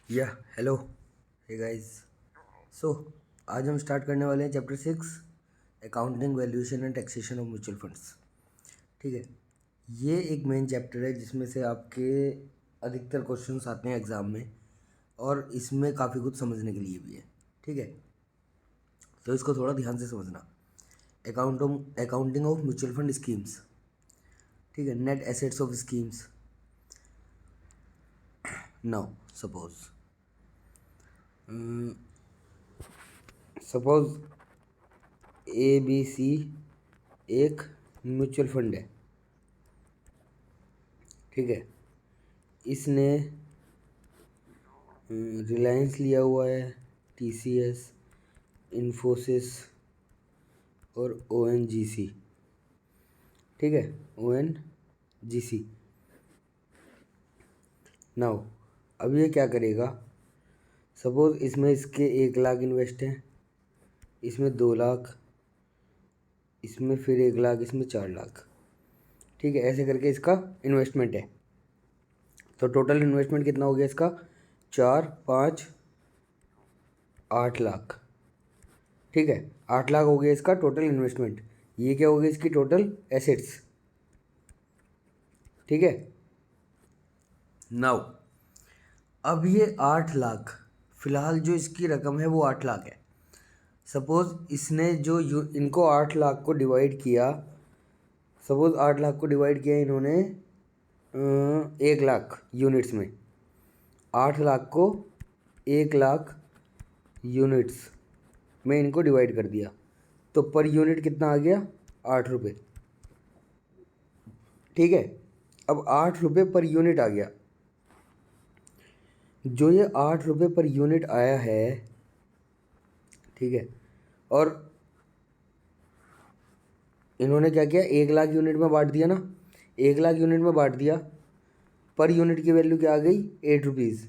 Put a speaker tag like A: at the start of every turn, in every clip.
A: या hello hey guys. सो आज हम स्टार्ट करने वाले हैं chapter 6, accounting valuation and taxation of mutual funds. ठीक है, ये एक मेन चैप्टर है जिसमें से आपके अधिकतर क्वेश्चंस आते हैं एग्ज़ाम में, और इसमें काफ़ी कुछ समझने के लिए भी है। ठीक है, तो इसको थोड़ा ध्यान से समझना। Accounting of mutual fund schemes. ठीक है, net assets of schemes. Now suppose ABC एक म्यूचुअल फंड है। ठीक है, इसने रिलायंस लिया हुआ है, TCS, इन्फोसिस और ONGC। ठीक है, ONGC। नाउ अब ये क्या करेगा, सपोज इसमें इसके 1 लाख इन्वेस्ट हैं, इसमें 2 लाख, इसमें फिर 1 लाख, इसमें 4 लाख। ठीक है, ऐसे करके इसका इन्वेस्टमेंट है। तो टोटल इन्वेस्टमेंट कितना हो गया इसका? 4, 5, 8 लाख। ठीक है, 8 लाख हो गया इसका टोटल इन्वेस्टमेंट। ये क्या हो गई इसकी टोटल एसेट्स। ठीक है, नाउ अब ये 8 लाख, फिलहाल जो इसकी रकम है वो 8 लाख है। सपोज इसने जो इनको 8 लाख को डिवाइड किया, सपोज 8 लाख को डिवाइड किया इन्होंने 1 लाख यूनिट्स में। 8 लाख को 1 लाख यूनिट्स में इनको डिवाइड कर दिया, तो पर यूनिट कितना आ गया? 8 रुपये। ठीक है, अब 8 रुपये पर यूनिट आ गया। जो ये 8 रुपये पर यूनिट आया है, ठीक है, और इन्होंने क्या किया, 1 लाख यूनिट में बांट दिया ना। 1 लाख यूनिट में बांट दिया, पर यूनिट की वैल्यू क्या आ गई? 8 रुपीज़।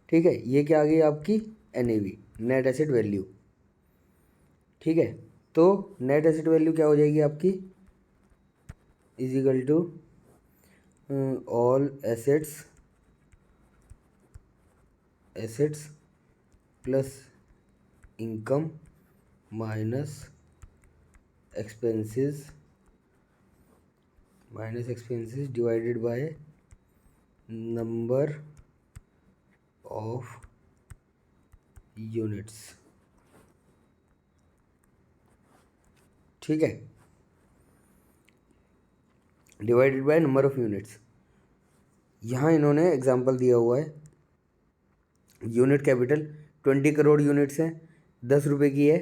A: ठीक है, ये क्या आ गई आपकी? NAV, net asset value. ठीक है, तो नेट एसेट वैल्यू क्या हो जाएगी आपकी? Is equal to all assets plus income minus expenses divided by number of units. ठीक है, divided by number of units. यहाँ इन्होंने एग्जांपल दिया हुआ है, यूनिट कैपिटल 20 करोड़ यूनिट्स हैं, 10 रुपये की है,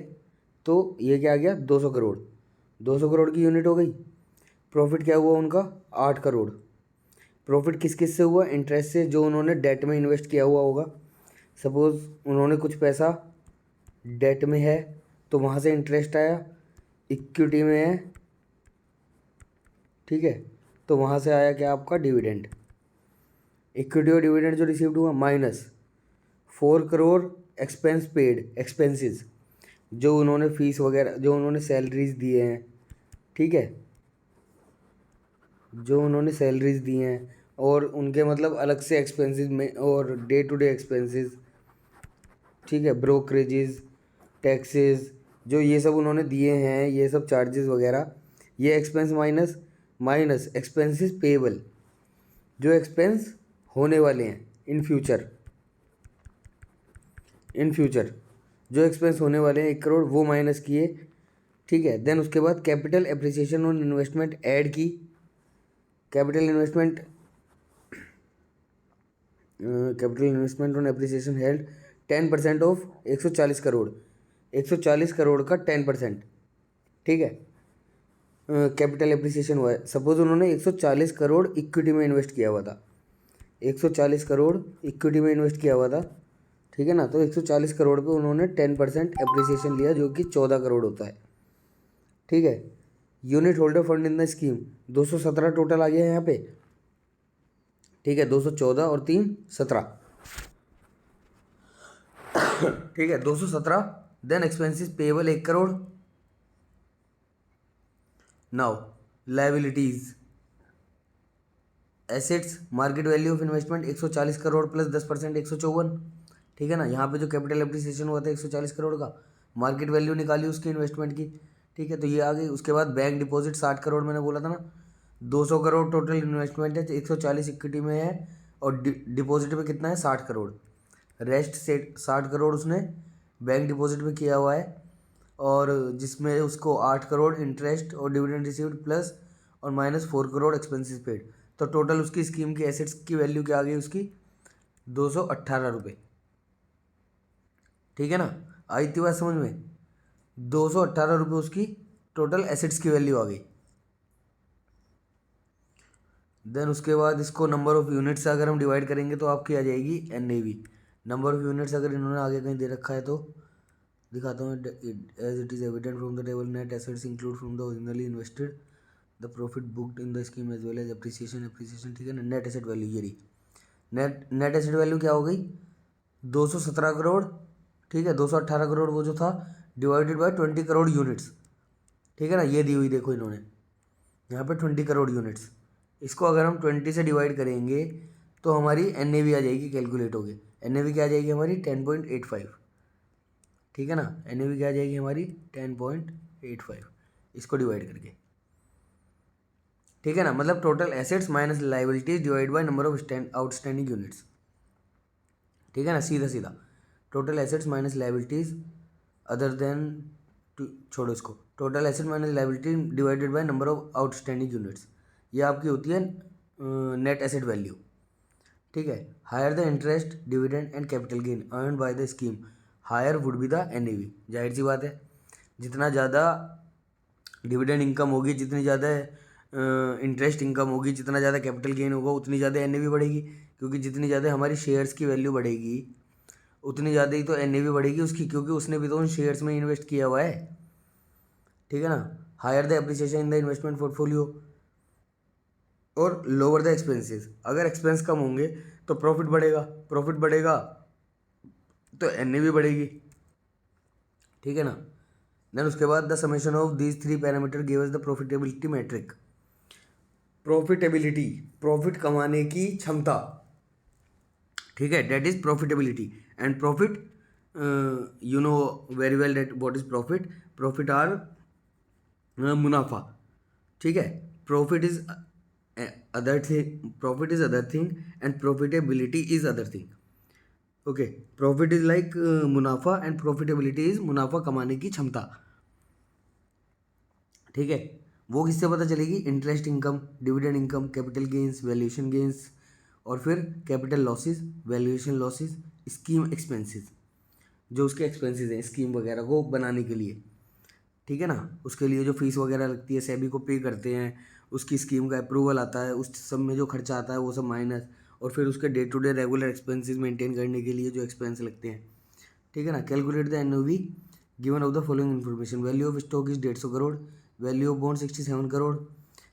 A: तो ये क्या आ गया? 200 करोड़। 200 करोड़ की यूनिट हो गई। प्रॉफिट क्या हुआ उनका? 8 करोड़। प्रॉफिट किस किस से हुआ? इंटरेस्ट से, जो उन्होंने डेट में इन्वेस्ट किया हुआ होगा। सपोज़ उन्होंने कुछ पैसा डेट में है तो वहाँ से इंटरेस्ट आया। इक्विटी में है, ठीक है, तो वहाँ से आया क्या आपका? डिविडेंड। इक्विटी और डिविडेंड जो रिसीव्ड हुआ, माइनस 4 करोड़ एक्सपेंसेस, जो उन्होंने फीस वगैरह, जो उन्होंने सैलरीज दिए हैं। ठीक है, जो उन्होंने सैलरीज दी हैं और उनके मतलब अलग से एक्सपेंसेस में, और डे टू डे एक्सपेंसेस। ठीक है, ब्रोकरेजेस, टैक्सेस, जो ये सब उन्होंने दिए हैं, ये सब चार्जेस वगैरह, ये एक्सपेंस माइनस एक्सपेंसेस पेएबल, जो एक्सपेंस होने वाले हैं इन फ्यूचर जो एक्सपेंस होने वाले हैं 1 करोड़, वो माइनस किए। ठीक है, देन उसके बाद capital appreciation on investment add की। Capital investment on appreciation held 10% of 140 crore. 140 crore का 10%। ठीक है, कैपिटल एप्रिसिएशन हुआ है। सपोज उन्होंने 140 करोड़ इक्विटी में इन्वेस्ट किया हुआ था। 140 करोड़ इक्विटी में इन्वेस्ट किया हुआ था। ठीक है ना, तो 140 करोड़ पे उन्होंने 10% एप्रिसिएशन लिया, जो कि 14 करोड़ होता है। ठीक है, unit holder fund in the scheme 217 total आ गया है यहाँ पे। ठीक है, 214 और 3 17। ठीक है, 217। Then expenses payable 1 crore. Now liabilities, assets market value of investment 140 crore plus 10% 154। ठीक है ना, यहाँ पे जो कैपिटल एप्रिसिएशन हुआ था 140 करोड़ का, मार्केट वैल्यू निकाली उसकी इन्वेस्टमेंट की। ठीक है, तो ये आ गई। उसके बाद बैंक डिपॉजिट 60 करोड़ मैंने बोला था ना, 200 करोड़ टोटल इन्वेस्टमेंट है, 140 इक्विटी में है और डिपॉजिट में कितना है 60 करोड़। रेस्ट से 60 करोड़ उसने बैंक डिपॉजिट में किया हुआ है, और जिसमें उसको 8 करोड़ इंटरेस्ट और डिविडेंड रिसीव्ड प्लस और माइनस 4 करोड़ एक्सपेंसेस पेड। तो टोटल उसकी स्कीम की एसेट्स की वैल्यू क्या आ गई उसकी 218 रुपये। ठीक है ना, आई थी बात समझ में। 218 रुपये उसकी टोटल एसेट्स की वैल्यू आ गई। देन उसके बाद इसको नंबर ऑफ यूनिट्स से अगर हम डिवाइड करेंगे तो आपकी आ जाएगी NAV। नंबर ऑफ यूनिट्स अगर इन्होंने आगे कहीं दे रखा है तो दिखाता हूँ। As it is evident from the table, net assets include from the originally invested the profit booked in the scheme as well as appreciation. ठीक है ना, नेट एसेट वैल्यू ये रही। नेट एसेट वैल्यू क्या हो गई 217 करोड़। ठीक है, 218 करोड़ वो जो था डिवाइडेड बाय 20 करोड़ यूनिट्स। ठीक है ना, ये दी हुई देखो इन्होंने यहाँ पे 20 करोड़ यूनिट्स। इसको अगर हम 20 से डिवाइड करेंगे तो हमारी NAV आ जाएगी, कैलकुलेट होगी। NAV क्या आ जाएगी हमारी 10.85। ठीक है ना, NAV क्या आ जाएगी हमारी 10.85 इसको डिवाइड करके। ठीक है ना, मतलब total assets minus liabilities divide by number of outstanding units. ठीक है ना, सीधा सीधा total assets minus liabilities other than, छोड़ो इसको, total asset minus liability divided by number of outstanding units, ये आपकी होती है नेट एसेट वैल्यू। ठीक है, higher the interest dividend and capital gain earn by the scheme higher would be the NAV। जाहिर सी बात है, जितना ज़्यादा डिविडेंड इनकम होगी, जितनी ज़्यादा इंटरेस्ट इनकम होगी, जितना ज़्यादा कैपिटल गेन होगा, उतनी ज़्यादा NAV बढ़ेगी। क्योंकि जितनी ज़्यादा हमारी शेयर्स की वैल्यू बढ़ेगी उतनी ज़्यादा ही तो NAV बढ़ेगी उसकी, क्योंकि उसने भी तो उन शेयर्स में इन्वेस्ट किया हुआ है। ठीक है ना, higher the appreciation in the investment portfolio और लोअर द एक्सपेंसेस। अगर एक्सपेंस कम होंगे तो प्रॉफिट बढ़ेगा, प्रॉफिट बढ़ेगा तो NAV बढ़ेगी। ठीक है ना, देन उसके बाद the summation of these 3 parameter give us the profitability metric. Profitability, profit कमाने की क्षमता। ठीक है, that is profitability and profit, you know very well that what is profit. Profit are मुनाफा। ठीक है, profit is other thing, profit is other thing and profitability is other thing. Okay, profit is like मुनाफा and profitability is मुनाफा कमाने की क्षमता। ठीक है, वो किससे पता चलेगी, interest income, dividend income, capital gains, valuation gains और फिर capital losses, valuation losses, scheme expenses, जो उसके एक्सपेंसेस हैं स्कीम वगैरह को बनाने के लिए। ठीक है ना, उसके लिए जो फीस वगैरह लगती है सेबी को पे करते हैं, उसकी स्कीम का अप्रूवल आता है, उस सब में जो खर्चा आता है वो सब माइनस, और फिर उसके day to day regular expenses maintain करने के लिए जो एक्सपेंस लगते हैं। ठीक है ना, calculate the NAV given of the following information. Value of stock is 150 crore, value of bond 67 crore,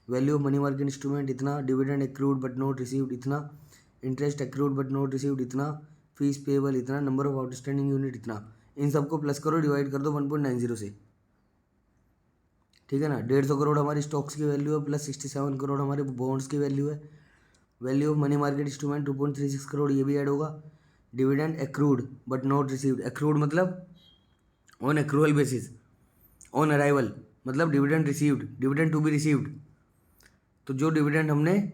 A: value of money market instrument इतना, dividend accrued but not received इतना, interest accrued but not received इतना, fees payable इतना, number of outstanding unit इतना। इन सबको plus करो, divide कर दो 1.90 से। ठीक है ना, 150 करोड़ हमारी स्टॉक्स की वैल्यू है प्लस 67 करोड़ हमारे बॉन्ड्स की वैल्यू है। Value of money market instrument 2.36 crore, ये भी ऐड होगा। Dividend accrued but not received, accrued मतलब on accrual basis, on arrival मतलब dividend received, dividend to be received. तो जो डिविडेंड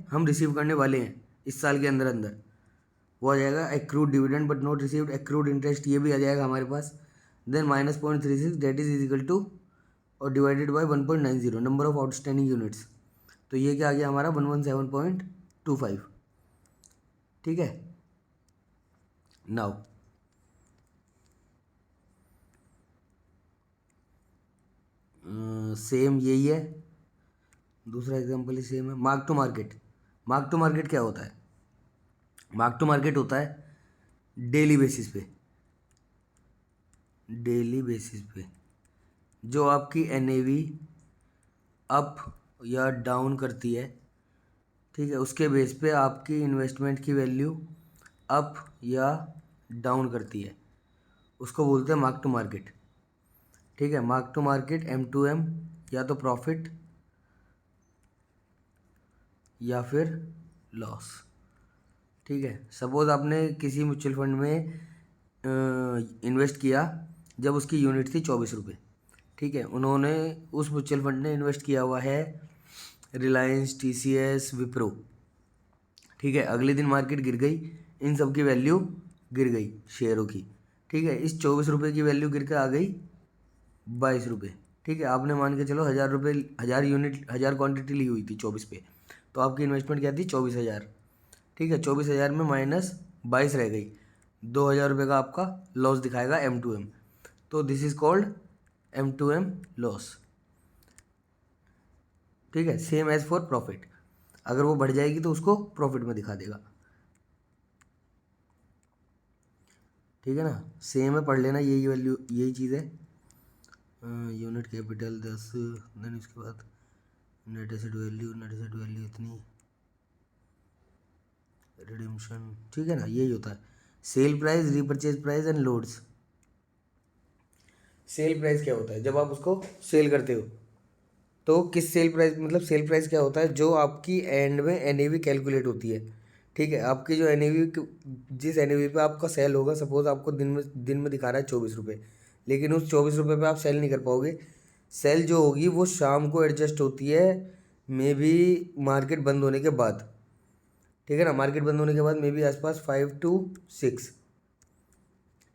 A: हम रिसीव करने वाले हैं इस साल के अंदर अंदर वो आ जाएगा accrued dividend but not received. Accrued interest ये भी आ जाएगा हमारे पास। Then -0.36 debt is equal to और divided by 1.90 number of outstanding units. तो ये क्या आ गया हमारा 117.25। ठीक है, नाउ सेम यही है, दूसरा एग्जांपल ही सेम है। Mark to market. Mark to market क्या होता है, मार्क टू मार्केट होता है डेली बेसिस पे, डेली बेसिस पे जो आपकी NAV अप या डाउन करती है। ठीक है, उसके बेस पे आपकी इन्वेस्टमेंट की वैल्यू अप या डाउन करती है, उसको बोलते हैं मार्क टू मार्केट। ठीक है, मार्क टू मार्केट M2M या तो प्रॉफिट या फिर लॉस। ठीक है, सपोज आपने किसी म्यूचुअल फंड में इन्वेस्ट किया जब उसकी यूनिट थी 24 रुपये। ठीक है, उन्होंने उस म्यूचुअल फंड ने इन्वेस्ट किया हुआ है रिलायंस, TCS, विप्रो। ठीक है, अगले दिन मार्केट गिर गई, इन सब की वैल्यू गिर गई शेयरों की। ठीक है, इस 24 रुपये की वैल्यू गिर के आ गई 22 रुपये। ठीक है, आपने मान के चलो 1000 रुपये, 1000 यूनिट, 1000 क्वांटिटी ली हुई थी 24 पे, तो आपकी इन्वेस्टमेंट क्या थी 24,000। ठीक है, 24,000 में -22 रह गई, 2000 रुपये का आपका लॉस दिखाएगा M2M। तो this is called M2M loss. ठीक है, सेम एज फॉर प्रॉफिट, अगर वो बढ़ जाएगी तो उसको प्रॉफिट में दिखा देगा। ठीक है ना, सेम है, पढ़ लेना, यही वैल्यू, यही चीज़ है। यूनिट कैपिटल 10, देन इसके बाद net asset value, net asset value इतनी, रिडीम्शन। ठीक है ना, यही होता है। Sale price, repurchase price and loads. Sale price क्या होता है, जब आप उसको सेल करते हो तो किस सेल प्राइस, मतलब सेल प्राइस क्या होता है, जो आपकी एंड में NAV कैलकुलेट होती है। ठीक है, आपकी जो NAV, जिस NAV पे आपका सेल होगा, सपोज आपको दिन में दिखा रहा है 24 रुपये, लेकिन उस 24 रुपये पे आप सेल नहीं कर पाओगे। सेल जो होगी वो शाम को एडजस्ट होती है, मे बी मार्केट बंद होने के बाद। ठीक है ना, मार्केट बंद होने के बाद मे बी आसपास 5 to 6।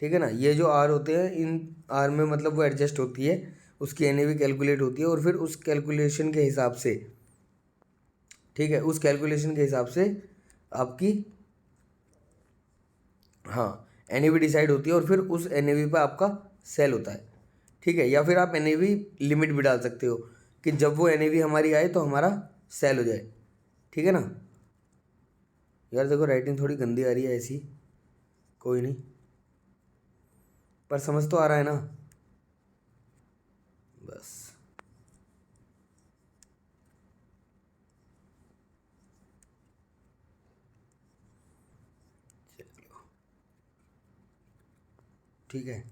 A: ठीक है ना, ये जो आर होते हैं, इन आर में मतलब वो एडजस्ट होती है, उसकी NAV कैलकुलेट होती है, और फिर उस कैलकुलेशन के हिसाब से, ठीक है, उस कैलकुलेशन के हिसाब से आपकी, हाँ, NAV डिसाइड होती है, और फिर उस NAV पे आपका सेल होता है। ठीक है, या फिर आप NAV लिमिट भी डाल सकते हो कि जब वो NAV हमारी आए तो हमारा सेल हो जाए। ठीक है ना। यार देखो, राइटिंग थोड़ी गंदी आ रही है ऐसी, कोई नहीं, पर समझ तो आ रहा है ना, बस। चलो, ठीक है।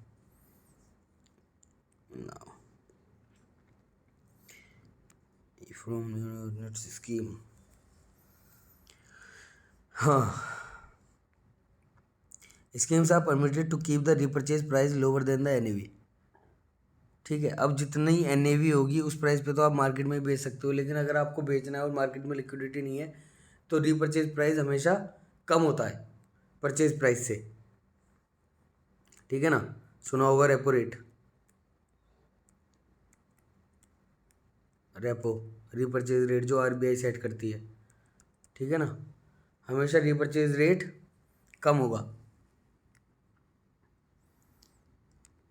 A: नाउ फ्रॉम नेट स्कीम, हाँ, schemes are permitted to keep the repurchase price lower than the NAV। ठीक है, अब जितनी NAV होगी उस प्राइस पे तो आप मार्केट में बेच सकते हो, लेकिन अगर आपको बेचना है और मार्केट में लिक्विडिटी नहीं है तो रीपरचेज प्राइस हमेशा कम होता है परचेज प्राइस से। ठीक है ना, सुना होगा repo rate, repo repurchase rate जो RBI सेट करती है। ठीक है ना, हमेशा रीपरचेज रेट कम होगा।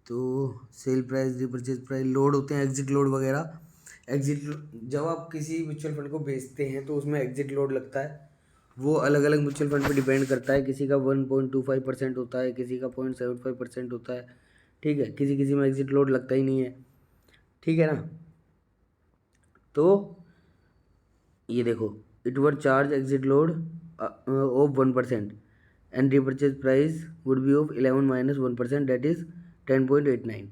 A: तो sale price, repurchase price, load होते हैं, एग्जिट लोड वगैरह। एग्जिट, जब आप किसी म्यूचुअल फंड को बेचते हैं तो उसमें एग्जिट लोड लगता है, वो अलग अलग म्यूचुअल फंड पे डिपेंड करता है, किसी का 1.25% होता है, किसी का 0.75% होता है। ठीक है, किसी किसी में एग्जिट लोड लगता ही नहीं है। ठीक है ना, तो ये देखो, it were charge exit load of 1%, and repurchase price would be of 11 - 1%, that is 10.89।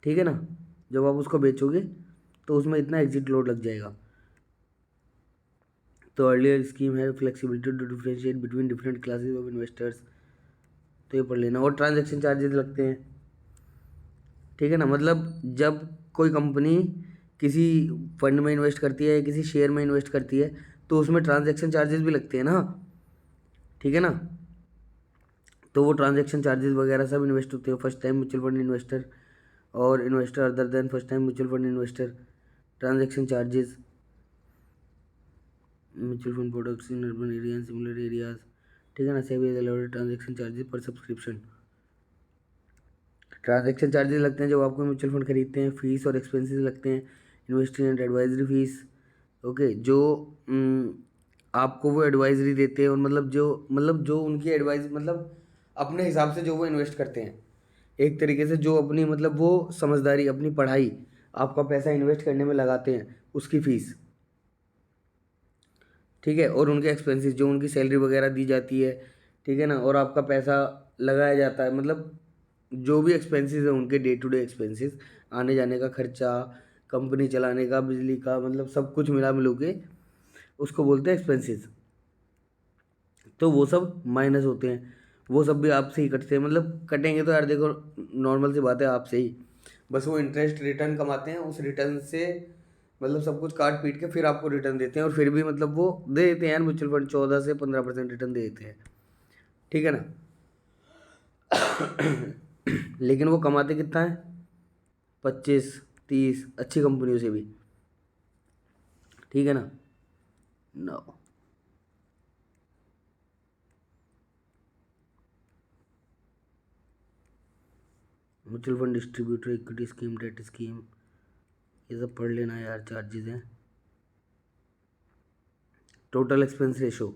A: ठीक है ना, जब आप उसको बेचोगे तो उसमें इतना एग्जिट लोड लग जाएगा। तो अर्लियर स्कीम है flexibility to differentiate between different classes of investors, तो ये पढ़ लेना। और ट्रांजैक्शन चार्जेस लगते हैं। ठीक है ना, मतलब जब कोई कंपनी किसी फंड में इन्वेस्ट करती है, किसी शेयर में इन्वेस्ट करती है, तो उसमें ट्रांजैक्शन चार्जेस भी लगते हैं ना। ठीक है ना, तो वो ट्रांजैक्शन चार्जेस वगैरह सब इन्वेस्ट होते हैं। First time mutual fund investor और investor other than first time mutual fund investor, transaction charges, mutual fund products in urban area and similar areas. ठीक है ना, सेवी अलाउड ट्रांजैक्शन चार्जेस पर सब्सक्रिप्शन। ट्रांजैक्शन चार्जेस लगते हैं जब आपको म्यूचुअल फंड खरीदते हैं, फीस और एक्सपेंसेस लगते हैं, investing and advisory fees. Okay, जो आपको वो एडवाइजरी देते हैं, और मतलब जो उनकी एडवाइस, मतलब अपने हिसाब से जो वो इन्वेस्ट करते हैं, एक तरीके से जो अपनी, मतलब वो समझदारी, अपनी पढ़ाई, आपका पैसा इन्वेस्ट करने में लगाते हैं, उसकी फ़ीस। ठीक है, और उनके एक्सपेंसेस, जो उनकी सैलरी वगैरह दी जाती है। ठीक है ना, और आपका पैसा लगाया जाता है, मतलब जो भी एक्सपेंसेस है उनके, डे टू डे एक्सपेंसेस, आने जाने का खर्चा, कंपनी चलाने का, बिजली का, मतलब सब कुछ मिला मिलू के उसको बोलते हैं एक्सपेंसेस। तो वो सब माइनस होते हैं, वो सब भी आपसे ही कटते हैं। मतलब कटेंगे तो यार देखो नॉर्मल सी बात है, आपसे ही। बस वो इंटरेस्ट रिटर्न कमाते हैं, उस रिटर्न से मतलब सब कुछ काट पीट के फिर आपको रिटर्न देते हैं। और फिर भी मतलब वो दे देते हैं यार, म्यूचुअल फंड 14 से 15% रिटर्न दे देते हैं, ठीक है ना। लेकिन वो कमाते कितना है, 25-30 अच्छी कंपनियों से भी, ठीक है ना। No, mutual fund distributor, equity scheme, debt scheme, ये सब पढ़ लेना यार, चार्जेस हैं। Total expense ratio,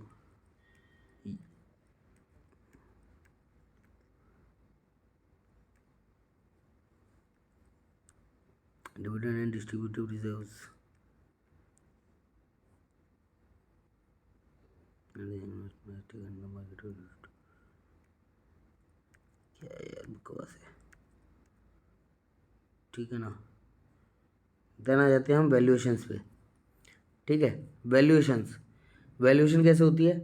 A: dividend and distributive reserves, क्या यार बकवास है, ठीक है ना। देन आ जाते हैं हम वैल्यूएशंस पे, ठीक है। वैल्यूएशंस, वैल्यूएशन कैसे होती है,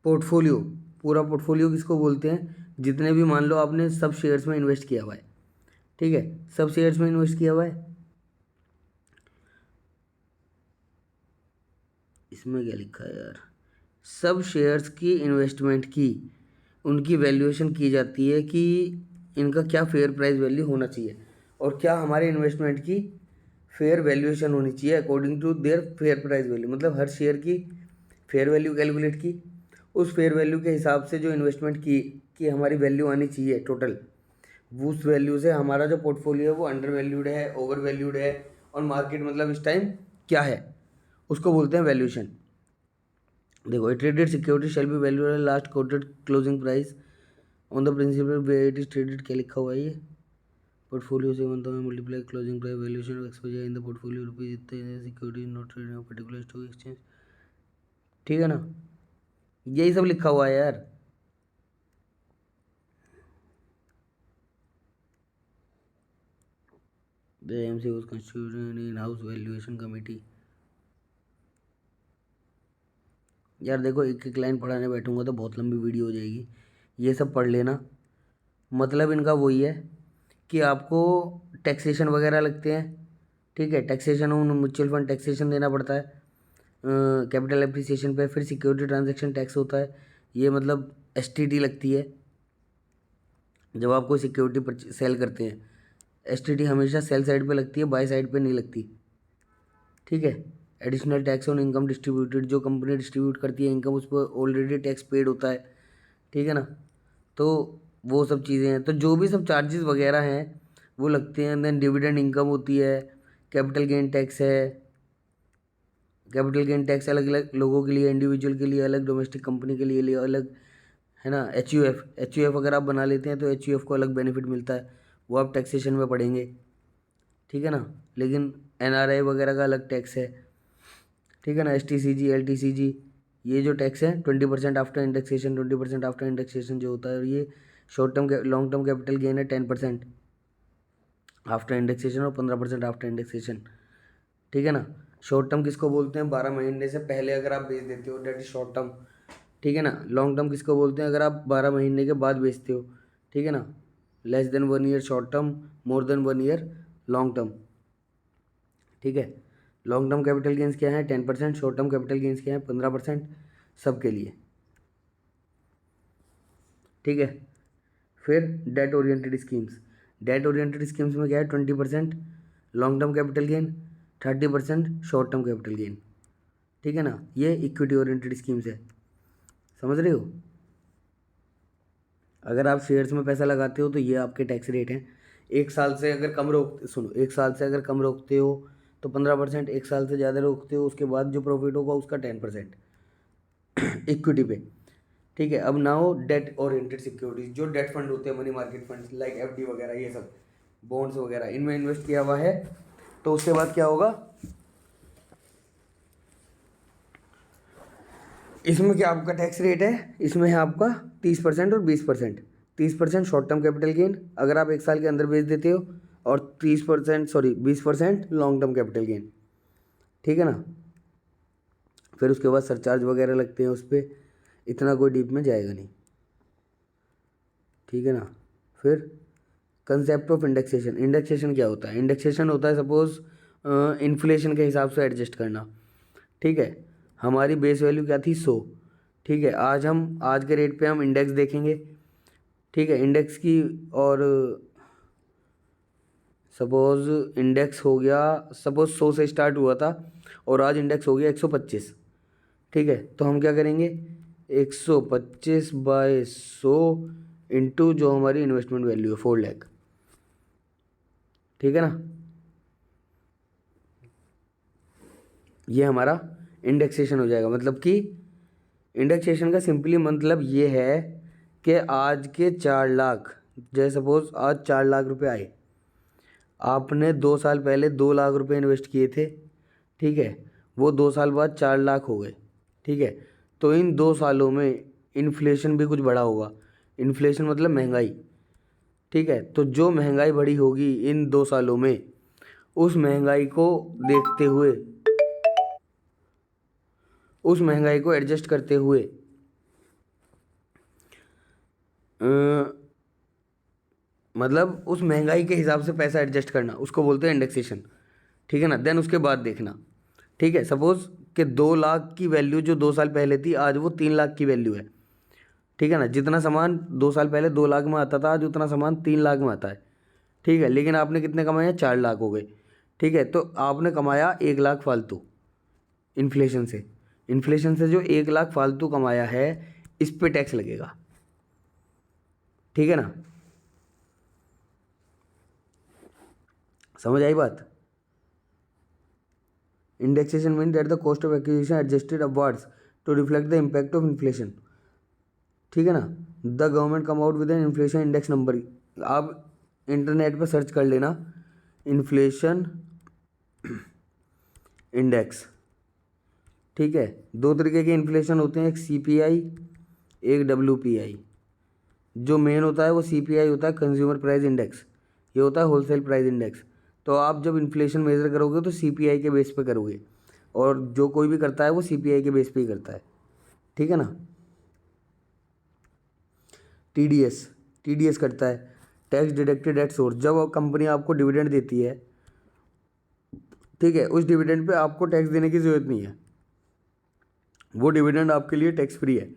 A: पोर्टफोलियो, पूरा पोर्टफोलियो किसको बोलते हैं, जितने भी मान लो आपने सब शेयर्स में इन्वेस्ट किया हुआ है, ठीक है, सब शेयर्स में इन्वेस्ट किया हुआ है। इसमें क्या लिखा है यार, सब शेयर्स की इन्वेस्टमेंट की उनकी वैल्यूएशन की जाती है कि इनका क्या फेयर प्राइस वैल्यू होना चाहिए, और क्या हमारे इन्वेस्टमेंट की फेयर वैल्यूएशन होनी चाहिए according to their fair price value. मतलब हर शेयर की फेयर वैल्यू कैलकुलेट की, उस फेयर वैल्यू के हिसाब से जो इन्वेस्टमेंट की हमारी वैल्यू आनी चाहिए टोटल, उस वैल्यू से हमारा जो पोर्टफोलियो है वो अंडर वैल्यूड है, ओवर वैल्यूड है, और मार्केट मतलब इस टाइम क्या है, उसको बोलते हैं वैल्यूएशन। देखो, a traded security shall be valued at last quoted closing price on the principal way it is traded. क्या लिखा हुआ है ये, पोर्टफोलियो से बनता है multiply closing price valuation of exposure in the portfolio rupees जितने security not traded on particular stock exchange, ठीक है ना। यही सब लिखा हुआ है यार। The AMC was constituted an in-house valuation committee। यार देखो एक एक लाइन पढ़ाने बैठूंगा तो बहुत लंबी वीडियो हो जाएगी, ये सब पढ़ लेना। मतलब इनका वही है कि आपको टैक्सेशन वगैरह लगते हैं, ठीक है, टैक्सेशन उन म्यूचुअल फंड टैक्सेशन देना पड़ता है कैपिटल एप्रिसिएशन पे। फिर सिक्योरिटी ट्रांजैक्शन टैक्स होता है, ये मतलब एसटीटी लगती है जब आप कोई सिक्योरिटी सेल करते हैं। एसटीटी हमेशा सेल साइड पे लगती है, बाय साइड पे नहीं लगती, ठीक है। Additional tax on income distributed, जो कंपनी डिस्ट्रीब्यूट करती है इनकम उस पर ऑलरेडी टैक्स पेड होता है, ठीक है ना। तो वो सब चीज़ें हैं, तो जो भी सब चार्जेस वगैरह हैं वो लगते हैं। देन डिविडेंड इनकम होती है, कैपिटल गेन टैक्स है। कैपिटल गेन टैक्स अलग अलग लोगों के लिए, इंडिविजुअल के लिए अलग, डोमेस्टिक कंपनी के लिए अलग, है ना। एच यू एफ अगर आप बना लेते हैं तो एच यू एफ को अलग बेनिफिट मिलता है, वो आप टैक्सेशन में पढ़ेंगे, ठीक है ना। लेकिन एनआरआई वगैरह का अलग टैक्स है, ठीक है ना। एसटीसीजी, एलटीसीजी, ये जो टैक्स है 20% आफ्टर इंडेक्सेशन, 20% आफ्टर इंडेक्सेशन जो होता है। और ये short term long term capital gain है 10% आफ्टर इंडेक्सेशन और 15% आफ्टर इंडेक्सेशन, ठीक है ना। शॉर्ट टर्म किसको बोलते हैं, 12 महीने से पहले अगर आप बेच देते हो, डेट इज शॉर्ट टर्म, ठीक है ना। लॉन्ग टर्म किसको बोलते हैं, अगर आप 12 महीने के बाद बेचते हो, ठीक है ना। Less than 1 year short term, more than 1 year long term, ठीक है। लॉन्ग टर्म कैपिटल गेंस क्या है 10%, शॉर्ट टर्म कैपिटल गेंस क्या है 15%, सबके लिए, ठीक है। फिर date oriented schemes, date oriented schemes में क्या है 20% long term capital gain, 30% short term capital gain, ठीक है ना। ये इक्विटी ओरिएंटेड स्कीम्स है, समझ रहे हो। अगर आप शेयर्स में पैसा लगाते हो तो ये आपके टैक्स रेट हैं। एक साल से अगर कम रोक सुनो, एक साल से अगर कम रोकते हो तो 15%, एक साल से ज़्यादा रोकते हो उसके बाद जो प्रॉफिट होगा उसका 10% इक्विटी पे, ठीक है। अब नाउ डेट ओरिएंटेड सिक्योरिटीज, जो डेट फंड होते हैं, money market fund like FD वगैरह, ये सब बॉन्ड्स वगैरह, इनमें इन्वेस्ट किया हुआ है, तो उसके बाद क्या होगा, इसमें क्या आपका टैक्स रेट है, इसमें है आपका 30% और 20%। 30% शॉर्ट टर्म कैपिटल गेन अगर आप एक साल के अंदर बेच देते हो, और 30% sorry 20% long term capital gain, ठीक है ना। फिर उसके बाद सरचार्ज वगैरह लगते हैं उस पर, इतना कोई डीप में जाएगा नहीं, ठीक है ना। फिर कंसेप्ट ऑफ इंडेक्सेशन, इंडेक्सेशन क्या होता है? इंडेक्सेशन होता है सपोज इन्फ्लेशन के हिसाब से एडजस्ट करना, ठीक है। हमारी बेस वैल्यू क्या थी 100, ठीक है। आज के रेट पे हम इंडेक्स देखेंगे, ठीक है, इंडेक्स की। और सपोज इंडेक्स हो गया, सपोज 100 से स्टार्ट हुआ था और आज इंडेक्स हो गया 125, ठीक है। तो हम क्या करेंगे, 125/100 इंटू जो हमारी इन्वेस्टमेंट वैल्यू है 4 लाख, ठीक है ना। ये हमारा इंडेक्सेशन हो जाएगा। मतलब कि इंडेक्सेशन का सिंपली मतलब ये है कि आज के 4 लाख, जैसे सपोज आज 4 लाख रुपए आए, आपने 2 साल पहले 2 लाख रुपए इन्वेस्ट किए थे, ठीक है। वो 2 साल बाद 4 लाख हो गए, ठीक है। तो इन 2 सालों में इन्फ्लेशन भी कुछ बढ़ा होगा। इन्फ्लेशन मतलब महंगाई, ठीक है। तो जो महंगाई बढ़ी होगी इन 2 सालों में, उस महंगाई को देखते हुए, उस महंगाई को एडजस्ट करते हुए मतलब उस महंगाई के हिसाब से पैसा एडजस्ट करना, उसको बोलते हैं इंडेक्सेशन, ठीक है ना। देन उसके बाद देखना, ठीक है। सपोज कि 2 लाख की वैल्यू जो 2 साल पहले थी, आज वो 3 लाख की वैल्यू है, ठीक है ना। जितना सामान 2 साल पहले 2 लाख में आता था, आज उतना सामान 3 लाख में आता है, ठीक है। लेकिन आपने कितने कमाए? 4 लाख हो गए, ठीक है। तो आपने कमाया 1 लाख फालतू इन्फ्लेशन से। इन्फ्लेशन से जो 1 लाख फालतू कमाया है, इस पे टैक्स लगेगा, ठीक है ना। समझ आई बात? Indexation mean that the cost of acquisition adjusted upwards to reflect the impact of inflation, ठीक है ना। The government come out with an inflation index number. आप इंटरनेट पर सर्च कर लेना इन्फ्लेशन इंडेक्स, ठीक है। 2 तरीके के इन्फ्लेशन होते हैं, एक सीपीआई, एक डब्ल्यूपीआई। जो मेन होता है वो सीपीआई होता है, कंज्यूमर प्राइस इंडेक्स। ये होता है होलसेल प्राइस इंडेक्स। तो आप जब इन्फ्लेशन मेजर करोगे तो सीपीआई के बेस पे करोगे, और जो कोई भी करता है वो सीपीआई के बेस पे ही करता है, ठीक है ना। टीडीएस, टीडीएस करता है टैक्स डिडक्टेड एट सोर्स। जब कंपनी आपको डिविडेंड देती है, ठीक है, उस डिविडेंड पे आपको टैक्स देने की ज़रूरत नहीं है, वो डिविडेंड आपके लिए टैक्स फ्री है,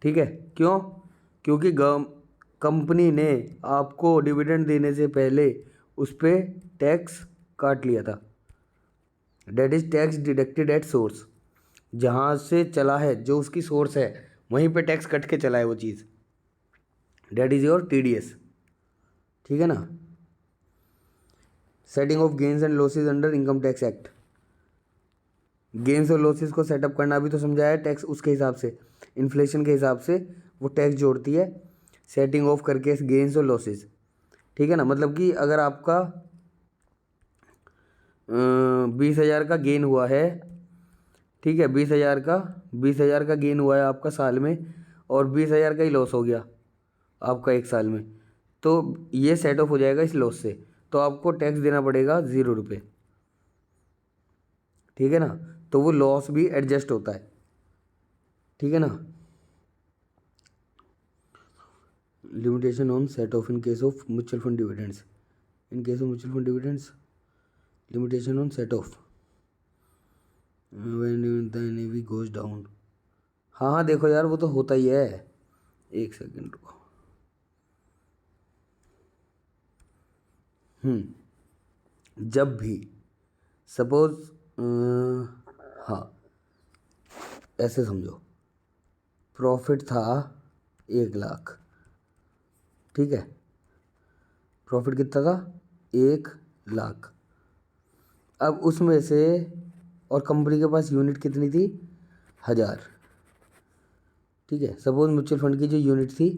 A: ठीक है। क्यों? क्योंकि कंपनी ने आपको डिविडेंड देने से पहले उस पर टैक्स काट लिया था। That is tax deducted at source. जहाँ से चला है, जो उसकी सोर्स है, वहीं पे टैक्स कट के चला है वो चीज़। डेट इज योर टीडीएस, ठीक है ना। Setting of gains and losses under income tax act. Gains और लॉसेज को सेटअप करना भी तो समझाया है, टैक्स उसके हिसाब से, इन्फ्लेशन के हिसाब से वो टैक्स जोड़ती है, सेटिंग ऑफ करके गेन्स और लॉसेज, ठीक है ना। मतलब कि अगर आपका 20,000 का गेन हुआ है, ठीक है, 20,000 का गेन हुआ है आपका साल में, और 20,000 का ही लॉस हो गया आपका एक साल में, तो ये सेट ऑफ हो जाएगा इस लॉस से। तो आपको टैक्स देना पड़ेगा 0 रुपये, ठीक है ना। तो वो लॉस भी एडजस्ट होता है, ठीक है ना। Limitation on set of in case of mutual fund dividends. In case of mutual fund dividends, limitation on set of when the NAV goes down. हाँ हाँ, देखो यार, वो तो होता ही है। एक सेकंड रुको। जब भी सपोज, हाँ, ऐसे समझो, प्रॉफिट था 1 लाख, ठीक है। प्रॉफिट कितना था? 1 लाख। अब उसमें से, और कंपनी के पास यूनिट कितनी थी? 1000, ठीक है। सपोज म्यूचुअल फंड की जो यूनिट थी,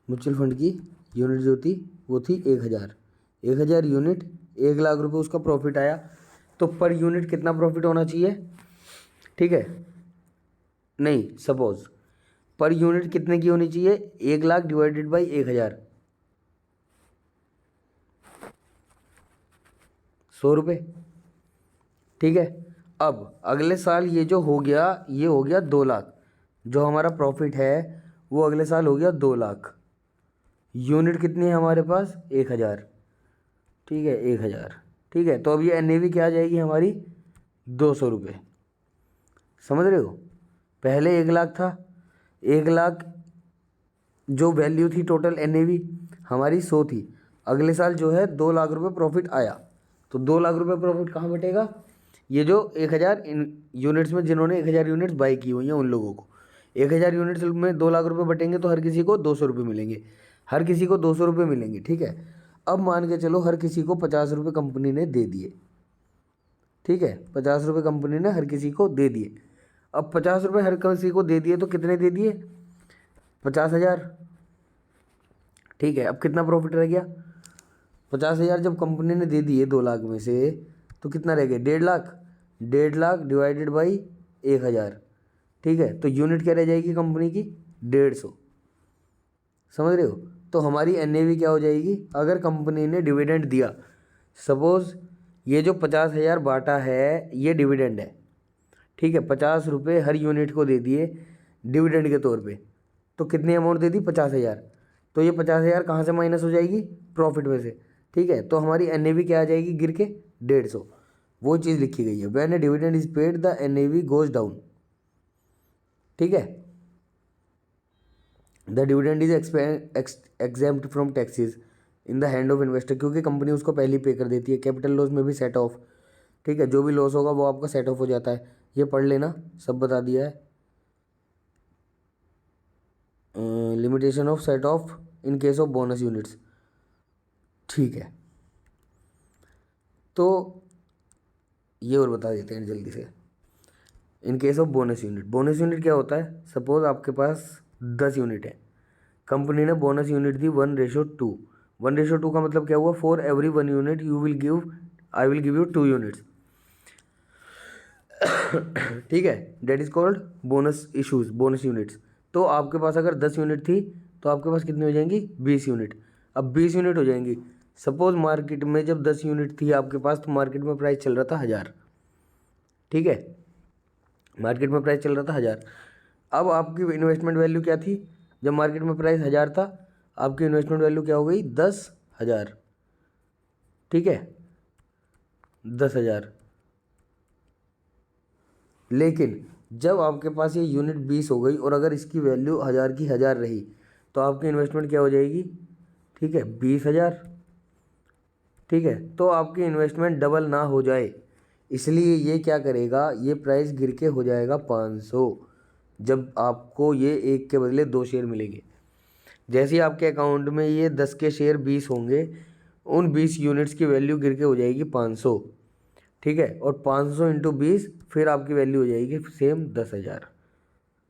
A: म्यूचुअल फंड की यूनिट जो थी वो थी 1000। 1000 यूनिट, 1 लाख रुपए उसका प्रॉफिट आया। तो पर यूनिट कितना प्रॉफिट होना चाहिए? ठीक है, नहीं, सपोज पर यूनिट कितने की होनी चाहिए? 1 लाख डिवाइडेड बाई 1000। 100 रुपये, ठीक है। अब अगले साल ये जो हो गया, ये हो गया 2 लाख, जो हमारा प्रॉफिट है वो अगले साल हो गया 2 लाख। यूनिट कितनी है हमारे पास? 1000, ठीक है, 1000, ठीक है। तो अब ये NAV क्या आ जाएगी हमारी? 200 रुपये। समझ रहे हो? पहले 1 लाख था, 1 लाख जो वैल्यू थी टोटल NAV हमारी 100 थी। अगले साल जो है 2 लाख रुपये प्रॉफिट आया, तो 2 लाख रुपये प्रॉफिट कहाँ बटेगा? ये जो 1000 यूनिट्स में जिन्होंने 1000 यूनिट्स बाई की हुई हैं उन लोगों को, 1000 यूनिट्स में 2 लाख रुपये बटेंगे तो हर किसी को 200 रुपये मिलेंगे, हर किसी को 200 रुपये मिलेंगे, ठीक है। अब मान के चलो हर किसी को 50 रुपये कंपनी ने दे दिए, ठीक है, 50 रुपये कंपनी ने हर किसी को दे दिए। अब 50 रुपये हर किसी को दे दिए तो कितने दे दिए? 50,000, ठीक है। अब कितना प्रॉफिट रह गया? 50,000 जब कंपनी ने दे दिए 2 लाख में से, तो कितना रह गया? 1.5 लाख। 1.5 लाख डिवाइडेड बाई 1000, ठीक है। तो यूनिट क्या रह जाएगी कंपनी की? 150। समझ रहे हो? तो हमारी NAV क्या हो जाएगी? अगर कंपनी ने डिविडेंड दिया, सपोज ये जो 50,000 बांटा है ये डिविडेंड है, ठीक है, 50 रुपये हर यूनिट को दे दिए डिविडेंड के तौर पे, तो कितनी अमाउंट दे दी? 50,000। तो ये 50,000 कहाँ से माइनस हो जाएगी? प्रॉफिट में से, ठीक है। तो हमारी NAV क्या आ जाएगी गिर के? 150। वो चीज़ लिखी गई है, when A dividend is paid the NAV goes down, ठीक है। The dividend is exempt from taxes in the hand of investor, क्योंकि कंपनी उसको पहले ही पे कर देती है। कैपिटल लॉस में भी सेट ऑफ, ठीक है, जो भी लॉस होगा वो आपका सेट ऑफ हो जाता है। ये पढ़ लेना, सब बता दिया है। Limitation of set of in case of bonus units, ठीक है। तो ये और बता देते हैं जल्दी से। In case of bonus unit, bonus unit क्या होता है? सपोज आपके पास 10 यूनिट है, कंपनी ने बोनस यूनिट दी 1:2। 1:2 का मतलब क्या हुआ? For every 1 unit I will give you 2 units, ठीक है। That is called bonus issues, bonus units. तो आपके पास अगर 10 यूनिट थी तो आपके पास कितनी हो जाएंगी? 20 यूनिट। अब 20 यूनिट हो जाएंगी। सपोज मार्केट में जब 10 यूनिट थी आपके पास तो मार्केट में प्राइस चल रहा था 1000, ठीक है, मार्केट में प्राइस चल रहा था 1000। अब आपकी इन्वेस्टमेंट वैल्यू क्या थी? जब मार्केट में प्राइस 1000 था, आपकी इन्वेस्टमेंट वैल्यू क्या हो गई? 10,000, ठीक है, 10,000। लेकिन जब आपके पास ये यूनिट 20 हो गई और अगर इसकी वैल्यू 1000 की 1000 रही तो आपकी इन्वेस्टमेंट क्या हो जाएगी? ठीक है, 20,000, ठीक है। तो आपकी इन्वेस्टमेंट डबल ना हो जाए इसलिए ये क्या करेगा? ये प्राइस गिर के हो जाएगा 500, जब आपको ये 1 के बदले 2 शेयर मिलेंगे। जैसे ही आपके अकाउंट में ये 10 के शेयर 20 होंगे, उन 20 यूनिट्स की वैल्यू गिर के हो जाएगी 500, ठीक है। और 500 इंटू 20 फिर आपकी वैल्यू हो जाएगी सेम 10,000,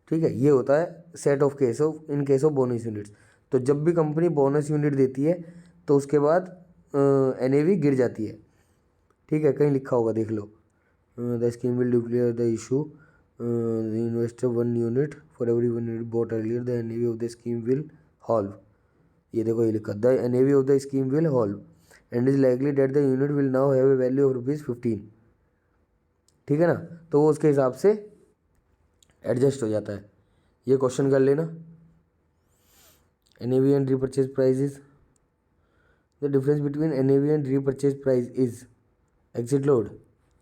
A: ठीक है। ये होता है set of case of in case of bonus units. तो जब भी कंपनी बोनस यूनिट देती है तो उसके बाद NAV गिर जाती है, ठीक है। कहीं लिखा होगा, देख लो। The scheme will declare the issue investor 1 unit for every 1 unit bought earlier, the NAV of the scheme will halve. ये देखो, ये लिखा, the NAV of the scheme will halve and is likely that the unit will now have a value of ₹15, ठीक है ना। तो वो उसके हिसाब से एडजस्ट हो जाता है। ये क्वेश्चन कर लेना। NAV and repurchase price is the difference between NAV and repurchase price is exit load.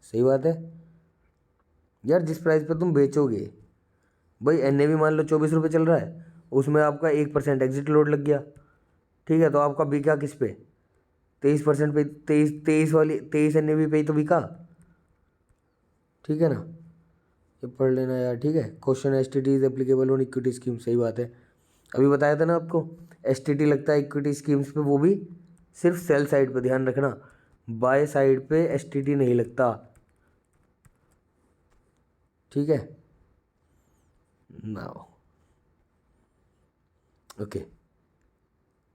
A: सही बात है यार, जिस प्राइस पे तुम बेचोगे, भाई NAV मान लो 24 रुपये चल रहा है, उसमें आपका 1% एग्जिट लोड लग गया, ठीक है। तो आपका बिका किस पे? 23% पे, 23 NAV पे ही तो बिका, ठीक है ना। ये पढ़ लेना यार, ठीक है। Question STT is applicable on equity scheme, सही बात है। अभी बताया था ना आपको, STT लगता है इक्विटी स्कीम्स पे, वो भी सिर्फ सेल साइड पे, ध्यान रखना, बाय साइड पे STT नहीं लगता, ठीक है ना। ओके,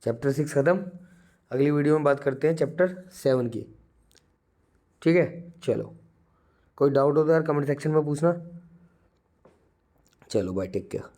A: चैप्टर 6 ख़त्म। अगली वीडियो में बात करते हैं चैप्टर 7 की, ठीक है। चलो, कोई डाउट हो तो यार कमेंट सेक्शन में पूछना। चलो बाय, टेक केयर।